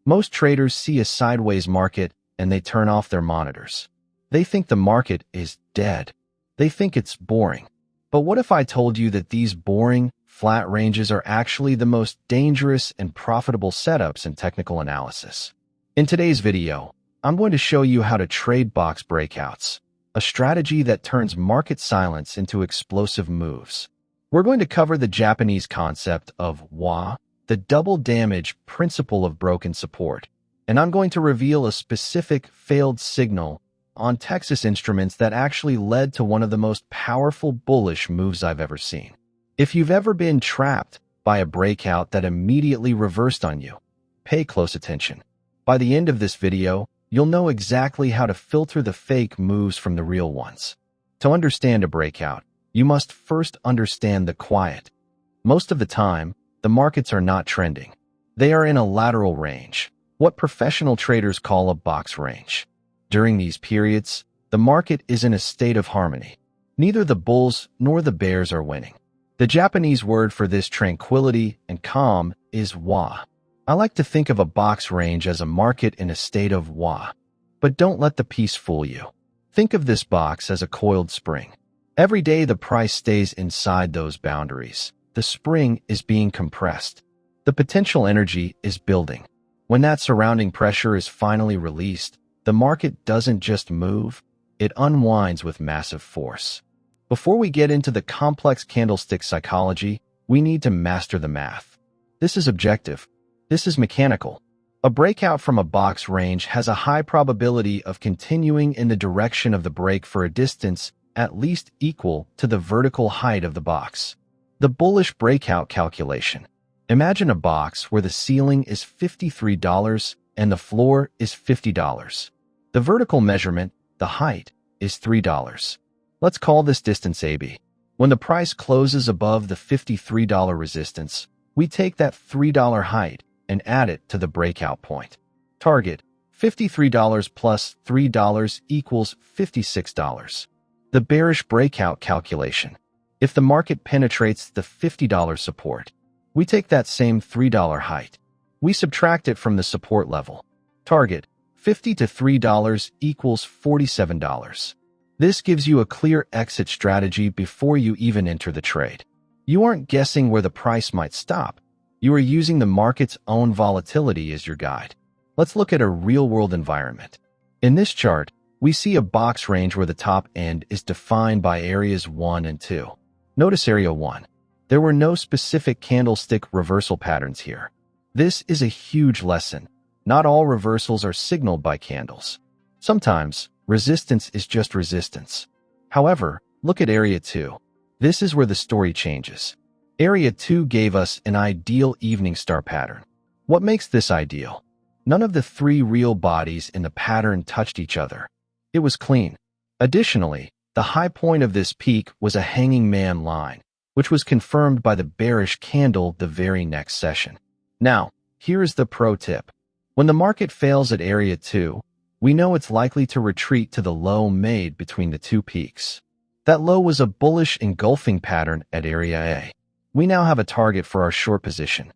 Most traders see a sideways market and they turn off their monitors. They think the market is dead. They think it's boring. But what if I told you that these boring, flat ranges are actually the most dangerous and profitable setups in technical analysis? In today's video, I'm going to show you how to trade box breakouts, a strategy that turns market silence into explosive moves. We're going to cover the Japanese concept of wa, the double damage principle of broken support, and I'm going to reveal a specific failed signal on Texas Instruments that actually led to one of the most powerful bullish moves I've ever seen. If you've ever been trapped by a breakout that immediately reversed on you, pay close attention. By the end of this video, you'll know exactly how to filter the fake moves from the real ones. To understand a breakout, you must first understand the quiet. Most of the time, the markets are not trending. They are in a lateral range, what professional traders call a box range. During these periods, the market is in a state of harmony. Neither the bulls nor the bears are winning. The Japanese word for this tranquility and calm is wa. I like to think of a box range as a market in a state of wa. But don't let the peace fool you. Think of this box as a coiled spring. Every day the price stays inside those boundaries. The spring is being compressed. The potential energy is building. When that surrounding pressure is finally released, the market doesn't just move, it unwinds with massive force. Before we get into the complex candlestick psychology, we need to master the math. This is objective. This is mechanical. A breakout from a box range has a high probability of continuing in the direction of the break for a distance at least equal to the vertical height of the box. The bullish breakout calculation. Imagine a box where the ceiling is $53 and the floor is $50. The vertical measurement, the height, is $3. Let's call this distance AB. When the price closes above the $53 resistance, we take that $3 height and add it to the breakout point. Target, $53 plus $3 equals $56. The bearish breakout calculation. If the market penetrates the $50 support, we take that same $3 height. We subtract it from the support level. Target, $50 to $3 equals $47. This gives you a clear exit strategy before you even enter the trade. You aren't guessing where the price might stop. You are using the market's own volatility as your guide. Let's look at a real-world environment. In this chart, we see a box range where the top end is defined by areas 1 and 2. Notice area 1. There were no specific candlestick reversal patterns here. This is a huge lesson. Not all reversals are signaled by candles. Sometimes, resistance is just resistance. However, look at area 2. This is where the story changes. Area 2 gave us an ideal evening star pattern. What makes this ideal? None of the three real bodies in the pattern touched each other. It was clean. Additionally, the high point of this peak was a hanging man line, which was confirmed by the bearish candle the very next session. Now, here is the pro tip. When the market fails at area 2, we know it's likely to retreat to the low made between the two peaks. That low was a bullish engulfing pattern at area A. We now have a target for our short position.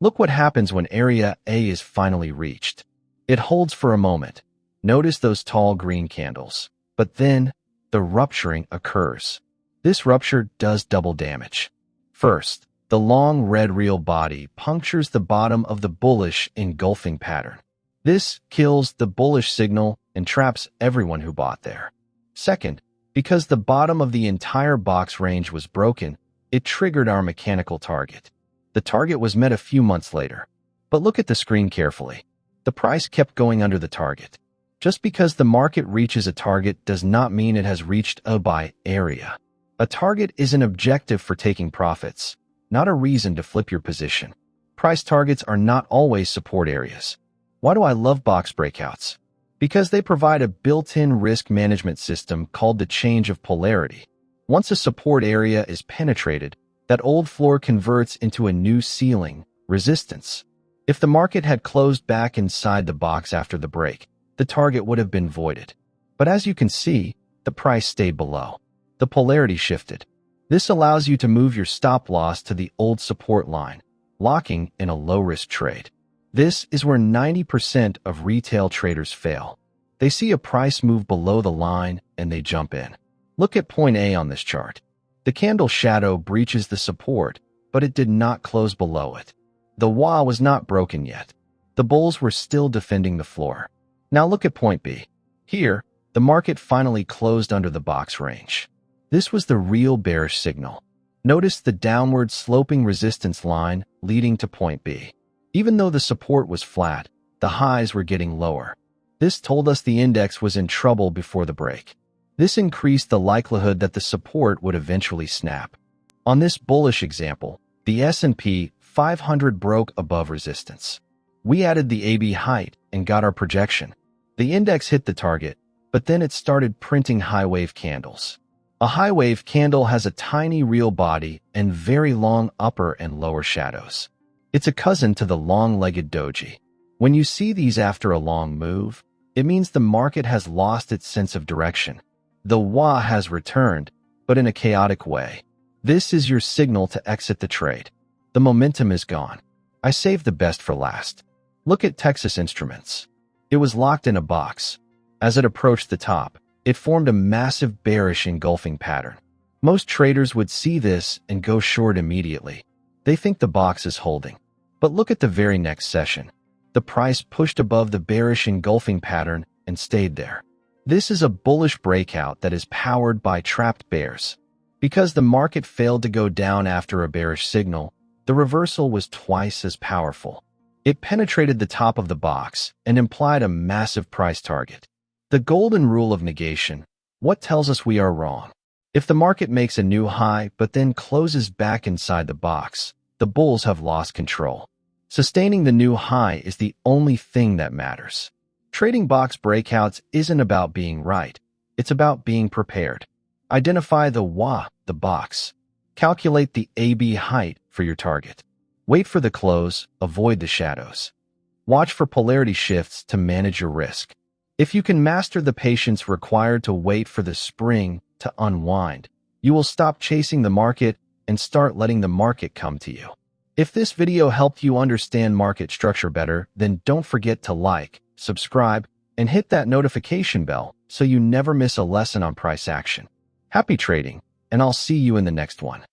Look what happens when area A is finally reached. It holds for a moment. Notice those tall green candles. But then, the rupturing occurs. This rupture does double damage. First, the long red real body punctures the bottom of the bullish engulfing pattern. This kills the bullish signal and traps everyone who bought there. Second, because the bottom of the entire box range was broken, it triggered our mechanical target. The target was met a few months later. But look at the screen carefully. The price kept going under the target. Just because the market reaches a target does not mean it has reached a buy area. A target is an objective for taking profits, not a reason to flip your position. Price targets are not always support areas. Why do I love box breakouts? Because they provide a built-in risk management system called the change of polarity. Once a support area is penetrated, that old floor converts into a new ceiling, resistance. If the market had closed back inside the box after the break, the target would have been voided. But as you can see, the price stayed below. The polarity shifted. This allows you to move your stop loss to the old support line, locking in a low-risk trade. This is where 90% of retail traders fail. They see a price move below the line and they jump in. Look at point A on this chart. The candle shadow breaches the support, but it did not close below it. The wah was not broken yet. The bulls were still defending the floor. Now look at point B. Here, the market finally closed under the box range. This was the real bearish signal. Notice the downward sloping resistance line leading to point B. Even though the support was flat, the highs were getting lower. This told us the index was in trouble before the break. This increased the likelihood that the support would eventually snap. On this bullish example, the S&P 500 broke above resistance. We added the AB height and got our projection. The index hit the target, but then it started printing high wave candles. A high wave candle has a tiny real body and very long upper and lower shadows. It's a cousin to the long-legged doji. When you see these after a long move, it means the market has lost its sense of direction. The wah has returned, but in a chaotic way. This is your signal to exit the trade. The momentum is gone. I saved the best for last. Look at Texas Instruments. It was locked in a box. As it approached the top, it formed a massive bearish engulfing pattern. Most traders would see this and go short immediately. They think the box is holding. But look at the very next session. The price pushed above the bearish engulfing pattern and stayed there. This is a bullish breakout that is powered by trapped bears. Because the market failed to go down after a bearish signal, the reversal was twice as powerful. It penetrated the top of the box and implied a massive price target. The golden rule of negation. What tells us we are wrong? If the market makes a new high but then closes back inside the box, the bulls have lost control. Sustaining the new high is the only thing that matters. Trading box breakouts isn't about being right. It's about being prepared. Identify the wah, the box. Calculate the AB height for your target. Wait for the close, avoid the shadows. Watch for polarity shifts to manage your risk. If you can master the patience required to wait for the spring to unwind, you will stop chasing the market and start letting the market come to you. If this video helped you understand market structure better, then don't forget to like, subscribe, and hit that notification bell so you never miss a lesson on price action. Happy trading, and I'll see you in the next one.